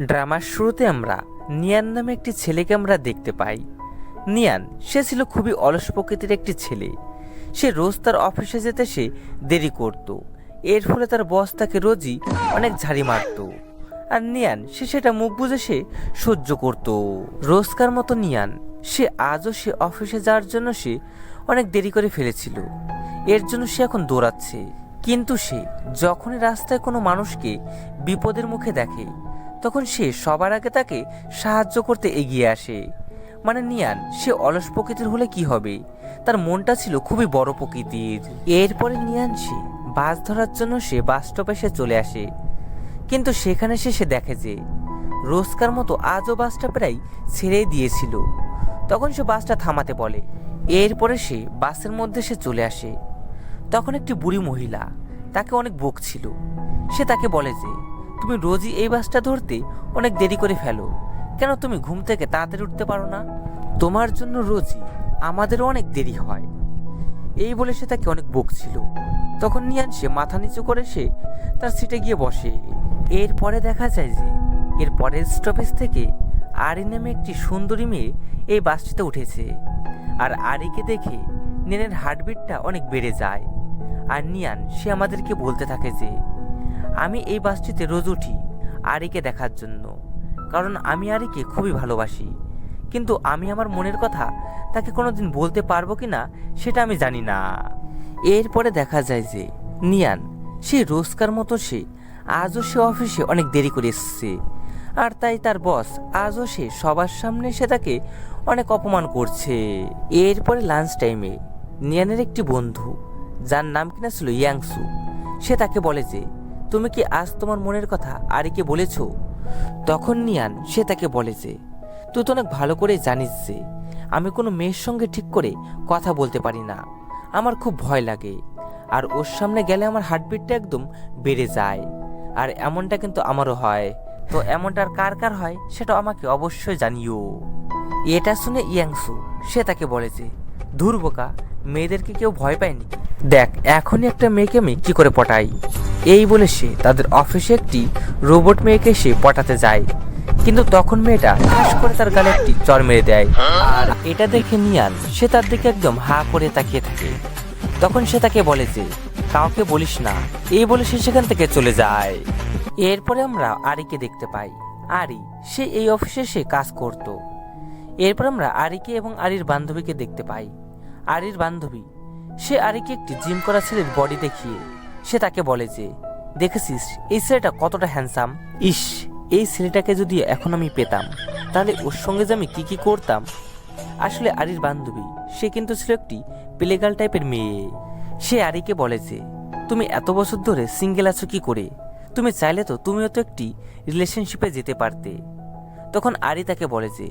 ড্রামার শুরুতে আমরা নিয়ান নামে একটি ছেলেকে আমরা দেখতে পাই। নিয়ান সে ছিল খুবই অলস প্রকৃতির একটি ছেলে। সে রোজ তার অফিসে যেতে সে দেরি করত। এর ফলে তার বস তাকে রোজই অনেক ঝাড়ি মারত। আর নিয়ান সেটা মুখ বুজে সে সহ্য করত। রোজকার মতো নিয়ান আজও অফিসে যাওয়ার জন্য সে অনেক দেরি করে ফেলেছিল। এর জন্য সে এখন দৌড়াচ্ছে। কিন্তু সে যখনই রাস্তায় কোনো মানুষকে বিপদের মুখে দেখে তখন সে সবার আগে তাকে সাহায্য করতে এগিয়ে আসে। মানে নিয়ান সে অলস প্রকৃতির হলে কি হবে, তার মনটা ছিল খুবই বড় প্রকৃতির। এরপরে নিয়ান বাস ধরার জন্য বাস স্টপে চলে আসে। কিন্তু সেখানে সে দেখে যে রোজকার মতো আজও বাসটা প্রায় ছেড়েই দিয়েছিল। তখন সে বাসটা থামাতে বলে। এরপরে সে বাসের মধ্যে চলে আসে। তখন একটি বুড়ি মহিলা তাকে অনেক বকছিল। সে তাকে বলে যে তুমি রোজই এই বাসটা ধরতে অনেক দেরি করে ফেলো, কেন তুমি ঘুম থেকে তাড়াতাড়ি উঠতে পারো না? তোমার জন্য রোজই আমাদেরও অনেক দেরি হয়। এই বলে সে তাকে অনেক বকছিল। তখন নিয়ান মাথা নিচু করে তার সিটে গিয়ে বসে। এরপরে দেখা যায় যে এর পরের স্টপেজ থেকে আরি নামে একটি সুন্দরী মেয়ে এই বাসটিতে উঠেছে। আর আরিকে দেখে নিয়ানের হার্টবিটটা অনেক বেড়ে যায়। আর নিয়ান আমাদেরকে বলতে থাকে যে আমি এই বাসটিতে রোজ উঠি আরিকে দেখার জন্য, কারণ আমি আরিকে খুবই ভালোবাসি। কিন্তু আমি আমার মনের কথা তাকে কোনোদিন বলতে পারবো কিনা সেটা আমি জানি না। এরপরে দেখা যায় যে নিয়ান রোজকার মতো আজও অফিসে অনেক দেরি করে এসেছে। আর তাই তার বস আজও সবার সামনে তাকে অনেক অপমান করছে। এরপরে লাঞ্চ টাইমে নিয়ানের একটি বন্ধু, যার নাম কিনা ছিল ইয়াংসু, সে তাকে বলে যে তুমি কি আজ তোমার মনের কথা আরিকে বলেছো? তখন নিয়ান তাকে বলে যে তুই তো অনেক ভালো করে জানিস যে আমি কোনো মেয়ের সঙ্গে ঠিক করে কথা বলতে পারি না, আমার খুব ভয় লাগে। আর ওর সামনে গেলে আমার হার্টবিটটা একদম বেড়ে যায়। আর এমনটা কিন্তু আমারও হয়। তো এমনটা আর কার কার হয় সেটা আমাকে অবশ্যই জানিও। এটা শুনে ইয়াংসু তাকে বলে যে ধুর বোকা, মেয়েদেরকে কেউ ভয় পায়নি, দেখ এখনই একটা মেয়েকে আমি কি করে পটাই। এই বলে তাদের অফিসে একটি রোবট মেয়েকে পটাতে যায়। কিন্তু তখন মেয়েটা ঠাস করে তার গালে একটি চড় মেরে দেয়। আর এটা দেখে নিয়ান তার দিকে একদম হা করে তাকিয়ে থাকে। তখন তাকে বলে যে কাউকে বলিস না। এই বলে সেখান থেকে চলে যায়। এরপরে আমরা আরিকে দেখতে পাই। আরি এই অফিসে কাজ করত। এরপর আমরা আরিকে এবং আরির বান্ধবীকে দেখতে পাই। আরির বান্ধবী আরিকে একটি জিম করা ছেলের বডি দেখিয়ে তাকে বলে যে দেখেছিস এই ছেলেটা কতটা হ্যান্ডসাম, ইস এই ছেলেটাকে যদি এখন আমি পেতাম তাহলে ওর সঙ্গে যে আমি কি করতাম। আসলে আরির বান্ধবী কিন্তু ছিল একটি প্লেগার্ল টাইপের মেয়ে। আরিকে বলে যে তুমি এত বছর ধরে সিঙ্গেল আছো কি করে, তুমি চাইলে তো তুমিও তো একটি রিলেশনশিপে যেতে পারতে। তখন আরি তাকে বলে যে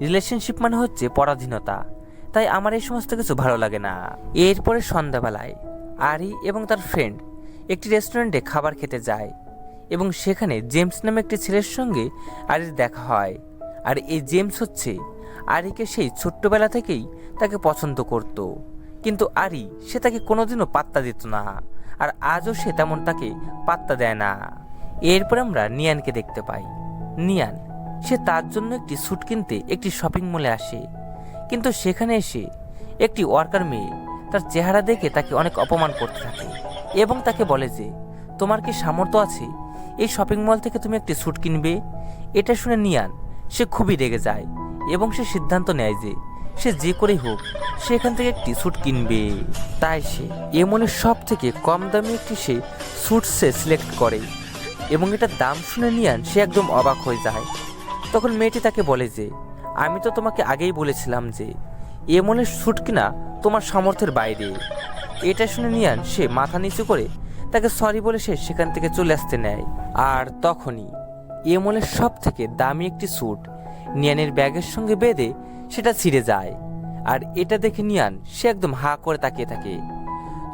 রিলেশনশিপ মানে হচ্ছে পরাধীনতা, তাই আমার এই সমস্ত কিছু ভালো লাগে না। এরপরে সন্ধ্যাবেলায় আরি এবং তার ফ্রেন্ড একটি রেস্টুরেন্টে খাবার খেতে যায় এবং সেখানে জেমস নামে একটি ছেলের সঙ্গে আরির দেখা হয়। আর এই জেমস আরিকে ছোট্টবেলা থেকেই তাকে পছন্দ করত। কিন্তু আরি তাকে কোনোদিনও পাত্তা দিত না। আর আজও তেমন তাকে পাত্তা দেয় না। এরপর আমরা নিয়ানকে দেখতে পাই। নিয়ান তার জন্য একটি স্যুট কিনতে একটি শপিং মলে আসে। কিন্তু সেখানে একটি ওয়ার্কার মেয়ে তার চেহারা দেখে তাকে অনেক অপমান করতে থাকে এবং তাকে বলে যে তোমার কি সামর্থ্য আছে এই শপিং মল থেকে তুমি একটি স্যুট কিনবে? এটা শুনে নিয়ান খুবই রেগে যায় এবং সিদ্ধান্ত নেয় যে যে করেই হোক সেখান থেকে একটি স্যুট কিনবে। তাই এমনের সব থেকে কম দামি একটি স্যুট সিলেক্ট করে এবং এটার দাম শুনে নিয়ান একদম অবাক হয়ে যায়। তখন মেয়েটি তাকে বলে যে আমি তো তোমাকে আগেই বলেছিলাম যে এমনের স্যুট কিনা তোমার সামর্থ্যের বাইরে। এটা শুনে নিয়ান মাথা নিচু করে তাকে সরি বলে সেখান থেকে চলে আসতে নেয়। আর তখনই এমনের সব থেকে দামি একটি স্যুট নিয়ানের ব্যাগের সঙ্গে বেঁধে সেটা ছিঁড়ে যায়। আর এটা দেখে নিয়ান একদম হা করে তাকিয়ে থাকে।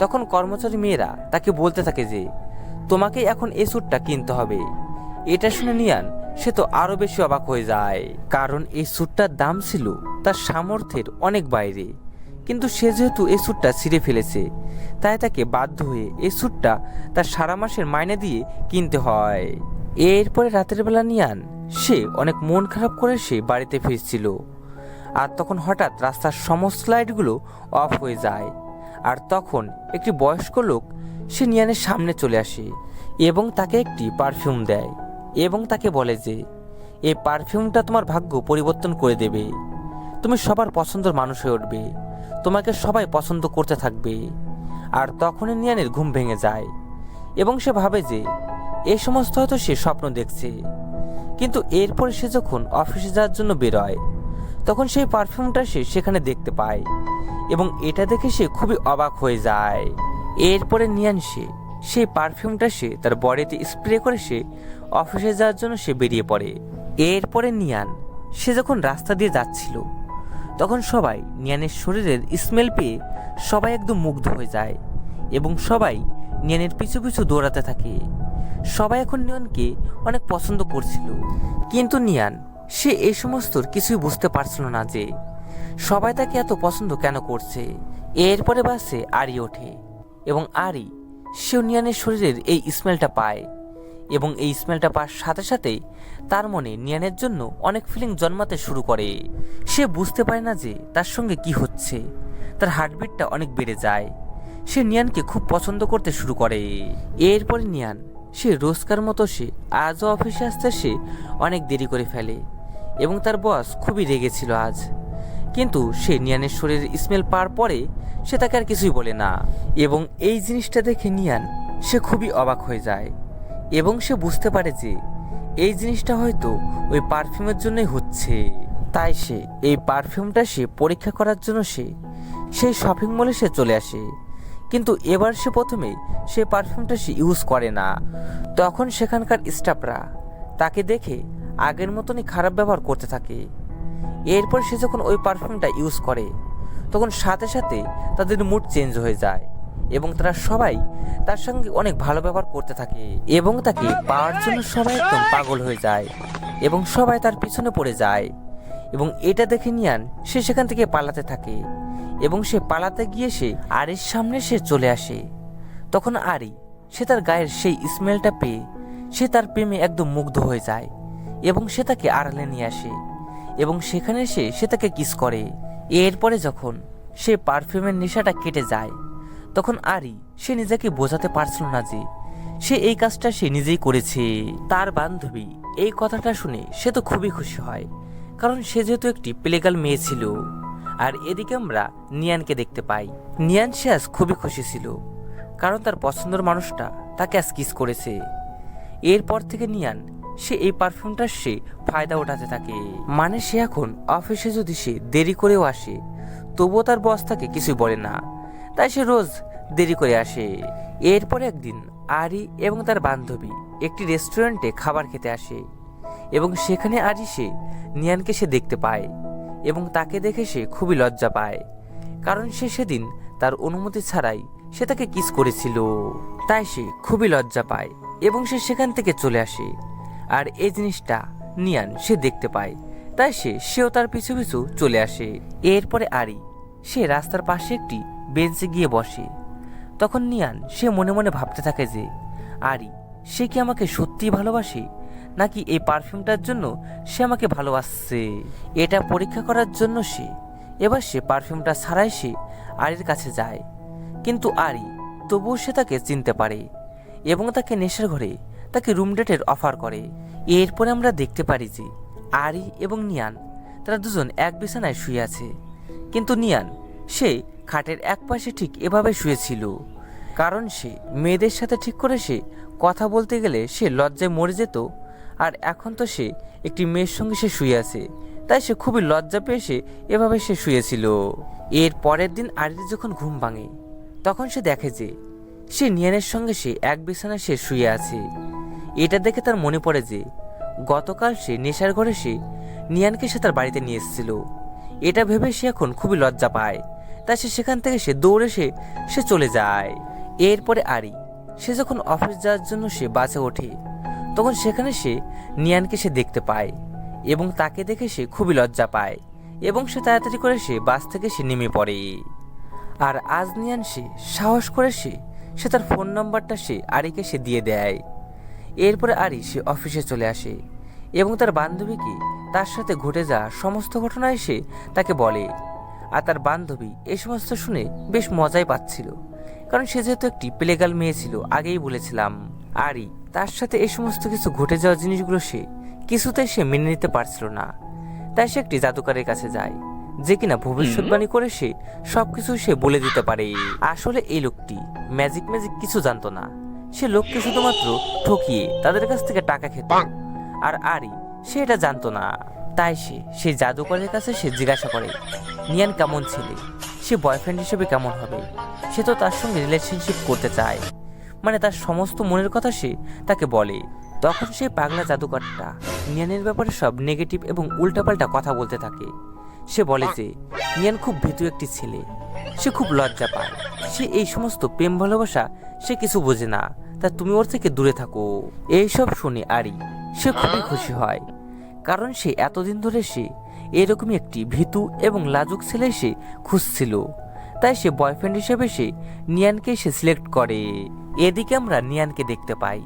তখন কর্মচারী মেয়েরা তাকে বলতে থাকে যে তোমাকে এখন এই স্যুটটা কিনতে হবে। এটা শুনে নিয়ান তো আরো বেশি অবাক হয়ে যায়, কারণ এই স্যুটটার দাম ছিল তার সামর্থ্যের অনেক বাইরে। কিন্তু যেহেতু এই স্যুটটা ছিঁড়ে ফেলেছে তাই তাকে বাধ্য হয়ে এই স্যুটটা তার সারা মাসের মাইনে দিয়ে কিনতে হয়। এরপরে রাতের বেলা নিয়ান সে অনেক মন খারাপ করে সে বাড়িতে ফিরছিল। আর তখন হঠাৎ রাস্তার সমস্ত লাইটগুলো অফ হয়ে যায়। আর তখন একটি বয়স্ক লোক সে নিয়ানের সামনে চলে আসে এবং তাকে একটি পারফিউম দেয় এবং তাকে বলে যে এই পারফিউমটা তোমার ভাগ্য পরিবর্তন করে দেবে, তুমি সবার পছন্দের মানুষ হয়ে উঠবে, তোমাকে সবাই পছন্দ করতে থাকবে। আর তখনই নিয়ানের ঘুম ভেঙে যায় এবং সে ভাবে যে এই সমস্ত হয়তো সে স্বপ্ন দেখছে। কিন্তু এরপরে সে যখন অফিসে যাওয়ার জন্য বেরোয় তখন সেই পারফিউমটা সে সেখানে দেখতে পায় এবং এটা দেখে সে খুবই অবাক হয়ে যায়। এরপরে নিয়ান সেই পারফিউমটা সে তার বডিতে স্প্রে করে সে অফিসে যাওয়ার জন্য সে বেরিয়ে পড়ে। এরপরে নিয়ান সে যখন রাস্তা দিয়ে যাচ্ছিল তখন সবাই নিয়ানের শরীরের স্মেল পেয়ে সবাই একদম মুগ্ধ হয়ে যায় এবং সবাই নিয়ানের পিছু পিছু দৌড়াতে থাকে। সবাই এখন নিয়ানকে অনেক পছন্দ করছিল, কিন্তু নিয়ান সে এই সমস্ত কিছুই বুঝতে পারছিল না যে সবাই তাকে এত পছন্দ কেন করছে। এরপরে বাসে আরি ওঠে এবং আরি সেও নিয়ানের শরীরের এই স্মেলটা পায় এবং এই স্মেলটা পাওয়ার সাথে সাথেই তার মনে নিয়ানের জন্য অনেক ফিলিং জন্মাতে শুরু করে। সে বুঝতে পারে না যে তার সঙ্গে কি হচ্ছে, তার হার্টবিটটা অনেক বেড়ে যায়। সে নিয়ানকে খুব পছন্দ করতে শুরু করে। এরপরে নিয়ান সে রোজকার মতো সে আজও অফিসে আসতে সে অনেক দেরি করে ফেলে এবং তার বস খুবই রেগেছিল আজ। কিন্তু সে নিয়ানের শরীরের স্মেল পাওয়ার পরে সে তাকে আর কিছুই বলে না এবং এই জিনিসটা দেখে নিয়ান সে খুবই অবাক হয়ে যায় এবং সে বুঝতে পারে যে এই জিনিসটা হয়তো ওই পারফিউমের জন্যই হচ্ছে। তাই সে এই পারফিউমটা সে পরীক্ষা করার জন্য সেই শপিং মলে সে চলে আসে। কিন্তু এবার সে প্রথমে সেই পারফিউমটা সে ইউজ করে না। তখন সেখানকার স্টাফরা তাকে দেখে আগের মতনই খারাপ ব্যবহার করতে থাকে। এরপর সে যখন ওই পারফিউমটা ইউজ করে তখন সাথে সাথে তাদের মুড চেঞ্জ হয়ে যায় এবং তারা সবাই তার সঙ্গে অনেক ভালো ব্যবহার করতে থাকে এবং তাকে পাওয়ার জন্য সবাই একদম পাগল হয়ে যায় এবং সবাই তার পিছনে পড়ে যায়। এবং এটা দেখে নিয়ান সে সেখান থেকে পালাতে থাকে এবং সে পালাতে গিয়ে সে আরির সামনে সে চলে আসে। তখন আরি সে তার গায়ের সেই স্মেলটা পেয়ে সে তার প্রেমে একদম মুগ্ধ হয়ে যায় এবং সে তাকে আড়ালে নিয়ে আসে এবং সেখানে সে তাকে কিস করে। এরপরে যখন সে পারফিউমের নেশাটা কেটে যায় তখন আরি সে নিজেকে বোঝাতে পারছিল না যে সে এই কাজটা সে নিজেই করেছে। তার বান্ধবী এই কথাটা শুনে সে তো খুবই খুশি হয়, কারণ সে যেহেতু একটি প্লেগাল মেয়ে ছিল। আর এদিকে আমরা নিয়ানকে দেখতে পাই। নিয়ান সে আজ খুবই খুশি ছিল, কারণ তার পছন্দের মানুষটা তাকে আজ কিস করেছে। এরপর থেকে নিয়ান সে এই পারফিউমটার সে ফায়দা ওঠাতে থাকে। মানে সে এখন অফিসে যদি সে দেরি করেও আসে তবুও তার বস তাকে কিছুই বলে না, তাই সে রোজ দেরি করে আসে। এরপর একদিন আরি এবং তার বান্ধবী একটি রেস্টুরেন্টে খাবার খেতে আসে এবং সেখানে আরি সে নিয়ানকে সে দেখতে পায় এবং তাকে দেখে সে খুবই লজ্জা পায়, কারণ সে সেদিন তার অনুমতি ছাড়াই সে তাকে কিস করেছিল। তাই সে খুবই লজ্জা পায় এবং সে সেখান থেকে চলে আসে। আর এই জিনিসটা নিয়ান সে দেখতে পায়, তাই সেও তার পিছু পিছু চলে আসে। এরপরে আরি সে রাস্তার পাশে একটি বেঞ্চে গিয়ে বসে। তখন নিয়ান সে মনে মনে ভাবতে থাকে যে আরি সে কি আমাকে সত্যিই ভালোবাসে, নাকি এই পারফিউমটার জন্য সে আমাকে ভালোবাসছে। এটা পরীক্ষা করার জন্য এবার সে পারফিউমটা ছাড়াই সে আরির কাছে যায়। কিন্তু আরি তবুও সে তাকে চিনতে পারে এবং তাকে নেশার ঘরে তাকে রুম ডেটের অফার করে। এরপরে আমরা দেখতে পারি যে আরি এবং নিয়ান তারা দুজন এক বিছানায় শুয়ে আছে, কিন্তু নিয়ান সে খাটের এক পাশে ঠিক এভাবে শুয়েছিল, কারণ সে মেয়েদের সাথে ঠিক করে সে কথা বলতে গেলে সে লজ্জায় মরে যেত। আর এখন তো সে একটি মেয়ের সঙ্গে সে শুয়ে আছে, তাই সে খুবই লজ্জা পেয়ে সে এভাবে সে শুয়েছিল। এর পরের দিন আরির যখন ঘুম ভাঙে তখন সে দেখে যে সে নিয়ানের সঙ্গে সে এক বিছানায় সে শুয়ে আছে। এটা দেখে তার মনে পড়ে যে গতকাল সে নেশার ঘরে সে নিয়ানকে সে তার বাড়িতে নিয়ে এসেছিল। এটা ভেবে সে এখন খুবই লজ্জা পায়, তাই সে সেখান থেকে সে দৌড়ে সে চলে যায়। এরপরে আরি সে যখন অফিস যাওয়ার জন্য সে বাসে ওঠে তখন সেখানে সে নিয়ানকে সে দেখতে পায় এবং তাকে দেখে সে খুবই লজ্জা পায় এবং সে তাড়াতাড়ি করে সে বাস থেকে সে নেমে পড়ে। আর আজ নিয়ান সে সাহস করে সে তার ফোন নাম্বারটা সে আরিকে সে দিয়ে দেয় এরপরে আরি সে অফিসে চলে আসে এবং তার বান্ধবীকে তার সাথে ঘটে যাওয়া সমস্ত ঘটনা এসে তাকে বলে। আর তার বান্ধবী এই সমস্ত শুনে বেশ মজাই পাচ্ছিল, কারণ সে যেহেতু একটি প্লেগাল মেয়ে ছিল, আগেই বলেছিলাম। আরি তার সাথে এই সমস্ত কিছু ঘটে যাওয়া জিনিসগুলো সে কিছুতেই সে মেনে নিতে পারছিল না। তাই সে একটি জাদুকরের কাছে যায়, যে কিনা ভবিষ্যৎবাণী করে সে সবকিছু সে বলে দিতে পারে। আসলে এই লোকটি ম্যাজিক কিছু জানতো না, সে লোককে শুধুমাত্র ঠকিয়ে তাদের কাছ থেকে টাকা খেত। আর আরি সে এটা জানতো না। তাই সে সেই জাদুকরের কাছে সে জিজ্ঞাসা করে, নিয়ান কেমন ছেলে, সে বয়ফ্রেন্ড হিসেবে কেমন হবে, সে তো তার সঙ্গে রিলেশনশিপ করতে চায়। মানে তার সমস্ত মনের কথা সে তাকে বলে। তখন সেই পাগলা জাদুকরটা নিয়ানের ব্যাপারে সব নেগেটিভ এবং উল্টাপাল্টা কথা বলতে থাকে। সে বলে যে নিয়ান খুব ভীতু একটি ছেলে, সে খুব লজ্জা পায়, সে এই সমস্ত প্রেম ভালোবাসা সে কিছু বোঝে না, তা তুমি ওর থেকে দূরে থাকো। এইসব শুনে আরি সে খুবই খুশি হয়, কারণ সে এতদিন ধরে সে এরকমই একটি ভীতু এবং লাজুক ছেলে সে খুঁজছিল। তাই সে বয়ফ্রেন্ড হিসেবে সে নিয়ানকে সে সিলেক্ট করে। এদিকে আমরা নিয়ানকে দেখতে পাই।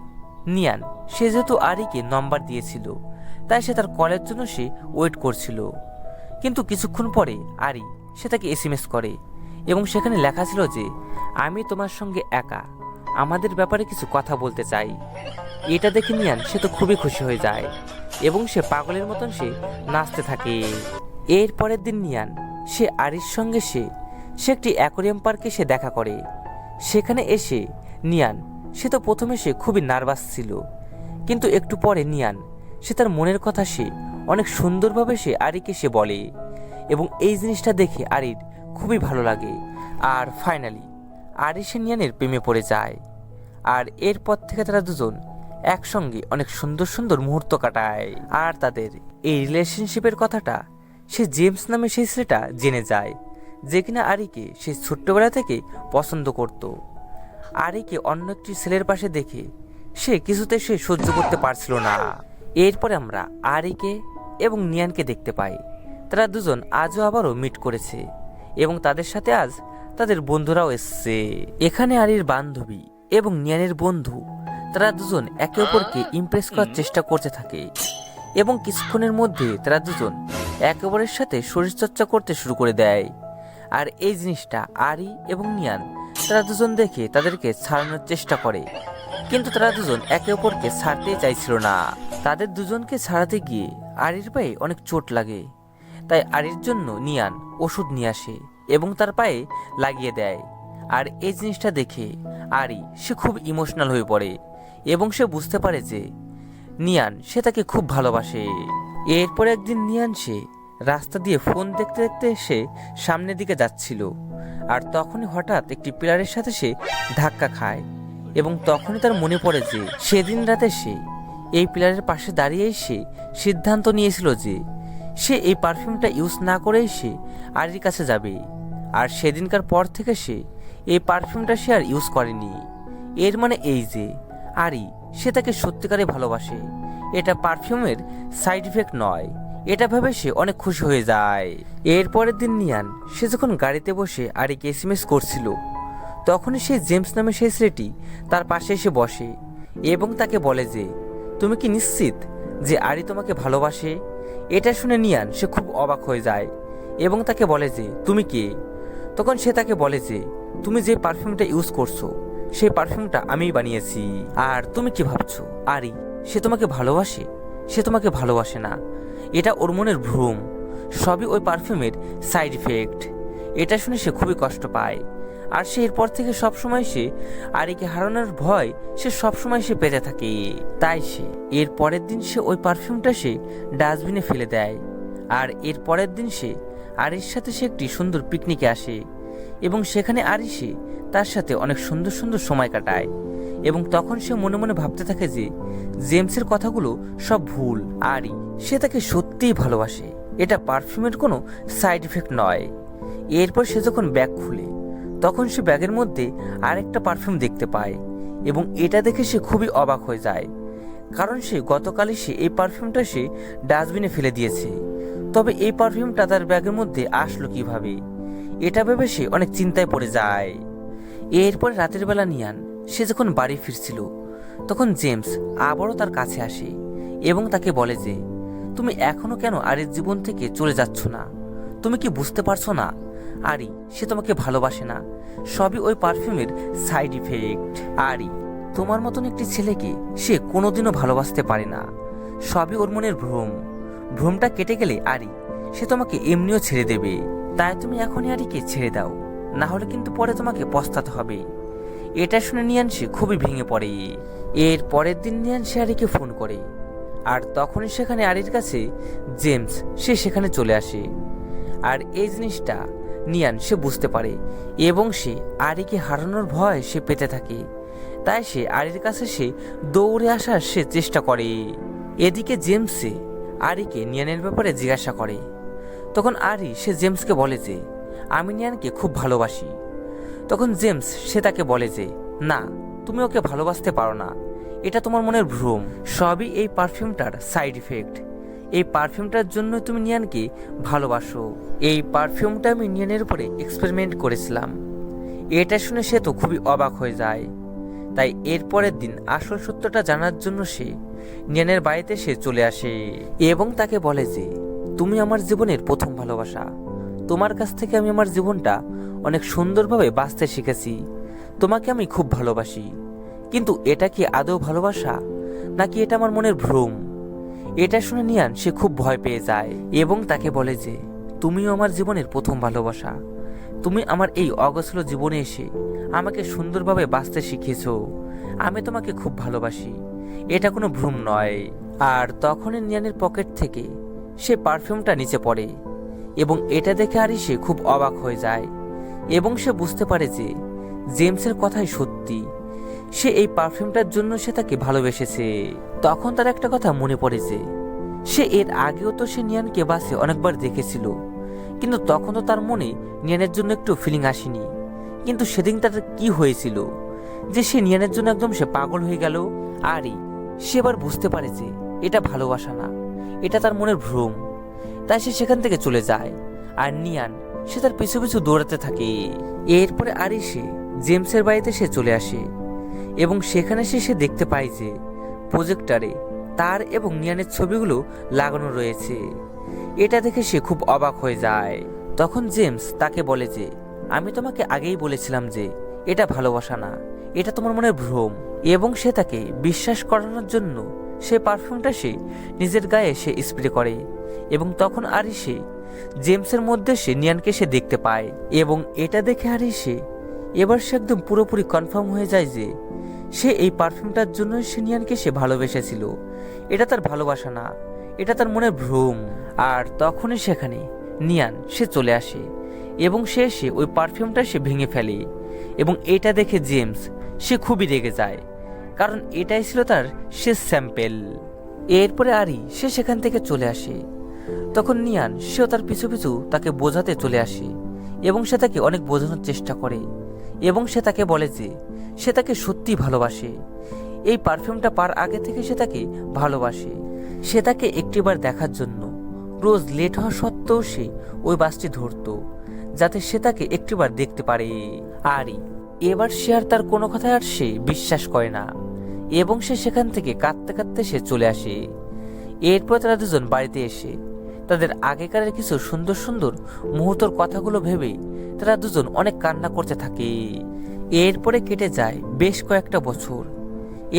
নিয়ান সে যেহেতু আরিকে নম্বর দিয়েছিল, তাই সে তার কলের জন্য সে ওয়েট করছিল। কিন্তু কিছুক্ষণ পরে আরি সে তাকে এসএমএস করে এবং সেখানে লেখা ছিল যে আমি তোমার সঙ্গে একা, আমাদের ব্যাপারে কিছু কথা বলতে চাই। এটা দেখে নিয়ান সে তো খুবই খুশি হয়ে যায় এবং সে পাগলের মতন সে নাচতে থাকে। এর পরের দিন নিয়ান সে আরির সঙ্গে সে একটি অ্যাকোয়ারিয়াম পার্কে সে দেখা করে। সেখানে এসে নিয়ান সে তো প্রথমে সে খুবই নার্ভাস ছিল, কিন্তু একটু পরে নিয়ান সে তার মনের কথা সে অনেক সুন্দরভাবে সে আরিকে সে বলে এবং এই জিনিসটা দেখে আরির খুবই ভালো লাগে। আর ফাইনালি আরি সে নিয়ানের প্রেমে পড়ে যায়। আর এরপর থেকে তারা দুজন একসঙ্গে অনেক সুন্দর সুন্দর মুহূর্ত কাটায়। আর তাদের এই রিলেশনশিপের কথাটা সে জেমস নামে সেই ছেলেটা জেনে যায়, যে কিনা আরিকে সেই ছোট্টবেলা থেকে পছন্দ করত। আরিকে অন্য একটি ছেলের পাশে দেখে সে কিছুতে সে সহ্য করতে পারছিল না। এরপরে আমরা আরিকে এবং নিয়ানকে দেখতে পাই। তারা দুজন আজও আবারও মিট করেছে এবং তাদের সাথে আজ তাদের বন্ধুরাও এসছে। এখানে আরির বান্ধবী এবং নিয়ানের বন্ধু তারা দুজন একে অপরকে ইমপ্রেস করার চেষ্টা করতে থাকে এবং কিছুক্ষণের মধ্যে তারা দুজন একে অপরের সাথে শরীরচর্চা করতে শুরু করে দেয়। আর এই জিনিসটা আরি এবং নিয়ান তারা দুজন দেখে তাদেরকে ছাড়ানোর চেষ্টা করে, কিন্তু তারা দুজন একে অপরকে ছাড়তেই চাইছিল না। তাদের দুজনকে ছাড়াতে গিয়ে আরির পায়ে অনেক চোট লাগে, তাই আরির জন্য নিয়ান ওষুধ নিয়ে আসে এবং তার পায়ে লাগিয়ে দেয়। আর এই জিনিসটা দেখে আরি সে খুব ইমোশনাল হয়ে পড়ে এবং সে বুঝতে পারে যে নিয়ান সে তাকে খুব ভালোবাসে। এরপর একদিন নিয়ান সে রাস্তা দিয়ে ফোন দেখতে দেখতে সে সামনের দিকে যাচ্ছিল, আর তখনই হঠাৎ একটি পিলারের সাথে সে ধাক্কা খায় এবং তখনই তার মনে পড়ে যে সেদিন রাতে সে এই পিলারের পাশে দাঁড়িয়ে সে সিদ্ধান্ত নিয়েছিল যে সে এই পারফিউমটা ইউজ না করেই সে আরির কাছে যাবে। আর সেদিনকার পর থেকে সে এই পারফিউমটা সে আর ইউজ করেনি। এর মানে এই যে আরি সে তাকে সত্যিকারে ভালোবাসে, এটা পারফিউমের সাইড ইফেক্ট নয়। এটা ভেবে সে অনেক খুশি হয়ে যায়। এর পরের দিন নিয়ান সে যখন গাড়িতে বসে আরিকে এসএমএস করছিল, তখনই সেই জেমস নামে সেই ছেলেটি তার পাশে এসে বসে এবং তাকে বলে যে তুমি কি নিশ্চিত যে আরি তোমাকে ভালোবাসে? এটা শুনে নিয়ান সে খুব অবাক হয়ে যায় এবং তাকে বলে যে তুমি কে? তখন সে তাকে বলে যে তুমি যে পারফিউমটা ইউজ করছো সেই পারফিউমটা আমিই বানিয়েছি। আর তুমি কি ভাবছো আরি সে তোমাকে ভালোবাসে? সে তোমাকে ভালোবাসে না, এটা ওর মনের ভ্রম, সবই ওই পারফিউমের সাইড ইফেক্ট। এটা শুনে সে খুবই কষ্ট পায়। আর সে এরপর থেকে সবসময় সে আরিকে হারানোর ভয় সে সবসময় সে পেতে থাকে। তাই সে এর পরের দিন সে ওই পারফিউমটা সে ডাস্টবিনে ফেলে দেয়। আর এর পরের দিন সে আরির সাথে সে একটি সুন্দর পিকনিকে আসে এবং সেখানে আরি সে তার সাথে অনেক সুন্দর সুন্দর সময় কাটায় এবং তখন সে মনে মনে ভাবতে থাকে যে জেমসের কথাগুলো সব ভুল, আরি সে তাকে সত্যিই ভালোবাসে, এটা পারফিউমের কোনো সাইড ইফেক্ট নয়। এরপর সে যখন ব্যাগ খুলে তখন সে ব্যাগের মধ্যে আরেকটা পারফিউম দেখতে পায় এবং এটা দেখে সে খুবই অবাক হয়ে যায়, কারণ সে গতকালই সে এই পারফিউমটা সে ডাস্টবিনে ফেলে দিয়েছে। তবে এই পারফিউমটা তার ব্যাগের মধ্যে আসলো কিভাবে, এটা ভেবে সে অনেক চিন্তায় পড়ে যায়। এরপর রাতের বেলা নিয়ান সে যখন বাড়ি ফিরছিল তখন জেমস আবারও তার কাছে আসে এবং তাকে বলে যে, তুমি এখনো কেন আরির জীবন থেকে চলে যাচ্ছ না? তুমি কি বুঝতে পারছো না আরি সে তোমাকে ভালোবাসে না, সবই ওই পারফিউমের সাইড ইফেক্ট। আরি তোমার মতন একটি ছেলেকে সে কোনোদিনও ভালোবাসতে পারে না, সবই ওর মনের ভ্রম। ভ্রমটা কেটে গেলে আরি সে তোমাকে এমনিও ছেড়ে দেবে। তাই তুমি এখনই আরিকে ছেড়ে দাও, না হলে কিন্তু পরে তোমাকে পস্তাতে হবে। এটা শুনে নিয়ানসি খুবই ভেঙে পড়ে। এর পরের দিন নিয়ানসি আরিকে ফোন করে, আর তখনই সেখানে আরির কাছে জেমস সে সেখানে চলে আসে। আর এই জিনিসটা নিয়ান সে বুঝতে পারে এবং সে আরিকে হারানোর ভয় সে পেতে থাকে। তাই সে আরির কাছে সে দৌড়ে আসার সে চেষ্টা করে। এদিকে জেমসে আরিকে নিয়ানের ব্যাপারে জিজ্ঞাসা করে। তখন আরি সে জেমসকে বলে যে, আমি নিয়ানকে খুব ভালোবাসি। তখন জেমস সে তাকে বলে যে, না, তুমি ওকে ভালোবাসতে পারো না, এটা তোমার মনের ভ্রম, সবই এই পারফিউমটার সাইড ইফেক্ট। এই পারফিউমটার জন্য তুমি নিয়ানকে ভালোবাসো। এই পারফিউমটা আমি নিয়ানের উপরে এক্সপেরিমেন্ট করেছিলাম। এটা শুনে সে তো খুবই অবাক হয়ে যায়। তাই এর পরের দিন আসল সত্যটা জানার জন্য সে নিয়ানের বাড়িতে সে চলে আসে এবং তাকে বলে যে, তুমি আমার জীবনের প্রথম ভালোবাসা, তোমার কাছ থেকে আমি আমার জীবনটা অনেক সুন্দরভাবে বাঁচতে শিখেছি, তোমাকে আমি খুব ভালোবাসি। কিন্তু এটা কি আদৌ ভালোবাসা, নাকি এটা আমার মনের ভ্রম? এটা শুনে নিয়ান সে খুব ভয় পেয়ে যায় এবং তাকে বলে যে, তুমিও আমার জীবনের প্রথম ভালোবাসা, তুমি আমার এই অগোছল জীবনে এসে আমাকে সুন্দরভাবে বাঁচতে শিখিয়েছ, আমি তোমাকে খুব ভালোবাসি, এটা কোনো ভ্রম নয়। আর তখনই নিয়ানের পকেট থেকে সে পারফিউমটা নিচে পড়ে এবং এটা দেখে আরি সে খুব অবাক হয়ে যায় এবং সে বুঝতে পারে যে জেমসের কথাই সত্যি, সে এই পারফিউমটার জন্য সে তাকে ভালোবেসেছে। তখন তার একটা কথা মনে পড়ে যে সে এর আগেও তো সে নিয়ানকে বাসে অনেকবার দেখেছিল, কিন্তু তখন তো তার মনে নিয়ানের জন্য একটু ফিলিং আসেনি। কিন্তু সেদিন তার কি হয়েছিল যে সে নিয়ানের জন্য একদম সে পাগল হয়ে গেল। আরই সে এবার বুঝতে পারে যে এটা ভালোবাসা না, এটা তার মনের ভ্রম। তাই সে সেখান থেকে চলে যায় আর নিয়ান সে তার পিছু পিছু দৌড়াতে থাকে। এরপরে আরই সে জেমসের বাড়িতে সে চলে আসে এবং সেখানে সে দেখতে পায় যে প্রজেক্টরে তার এবং নিয়ানের ছবিগুলো লাগানো রয়েছে। এটা দেখে সে খুব অবাক হয়ে যায়। তখন জেমস তাকে বলে যে, আমি তোমাকে আগেই বলেছিলাম যে এটা ভালোবাসা না, এটা তোমার মনের ভ্রম। এবং সে তাকে বিশ্বাস করানোর জন্য সে পারফিউমটা সে নিজের গায়ে সে স্প্রে করে এবং তখন আরই সে জেমসের মধ্যে সে নিয়ানকে সে দেখতে পায় এবং এটা দেখে আরই সে এবার সে একদম পুরোপুরি কনফার্ম হয়ে যায় যে সে এই পারফিউমটার জন্য সে নিয়ানকে সে ভালোবেসেছিল, এটা তার ভালোবাসা না, এটা তার মনের ভ্রম। আর তখনই সেখানে নিয়ান সে চলে আসে এবং সে এসে ওই পারফিউমটা সে ভেঙে ফেলে এবং এটা দেখে জেমস সে খুবই রেগে যায়, কারণ এটাই ছিল তার শেষ স্যাম্পেল। এরপরে আরই সে সেখান থেকে চলে আসে। তখন নিয়ান সেও তার পিছু পিছু তাকে বোঝাতে চলে আসে এবং সে তাকে অনেক বোঝানোর চেষ্টা করে এবং সে তাকে বলে যে সে তাকে সত্যি ভালোবাসে। এই পারফিউমটা পার আগে থেকে সে তাকে ভালোবাসে। সে তাকে একটিবার দেখার জন্য রোজ লেট হওয়া সত্ত্বেও সে ওই বাসটি ধরত, যাতে সে তাকে একটিবার দেখতে পারে। আরই এবার সে আর তার কোনো কথায় আর সে বিশ্বাস করে না এবং সে সেখান থেকে কাঁদতে কাঁদতে সে চলে আসে। এরপর তারা দুজন বাড়িতে এসে তাদের আগেকারের কিছু সুন্দর সুন্দর মুহূর্তর কথাগুলো ভেবে তারা দুজন অনেক কান্না করতে থাকে। এরপরে কেটে যায় বেশ কয়েকটা বছর।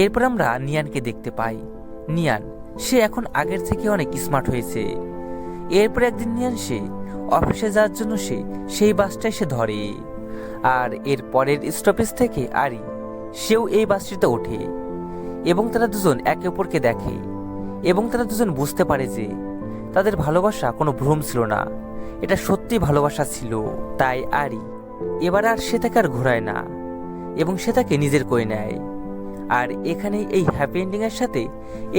এরপর আমরা নিয়ানকে দেখতে পাই। নিয়ান সে এখন আগের থেকে অনেক স্মার্ট হয়েছে। এরপর একদিন নিয়ান সে অফিসে যাওয়ার জন্য সে সেই বাসটাই সে ধরে আর এর পরের স্টপেজ থেকে আরই সেও এই বাসটিতে ওঠে এবং তারা দুজন একে অপরকে দেখে এবং তারা দুজন বুঝতে পারে যে তাদের ভালোবাসা কোনো ভ্রম ছিল না, এটা সত্যি ভালোবাসা ছিল। তাই আরই এবার আর সে তাকে আর ঘোরায় না এবং সে তাকে নিজের করে নেয়। আর এখানেই এই হ্যাপি এন্ডিং এর সাথে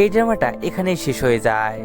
এই ড্রামাটা এখানেই শেষ হয়ে যায়।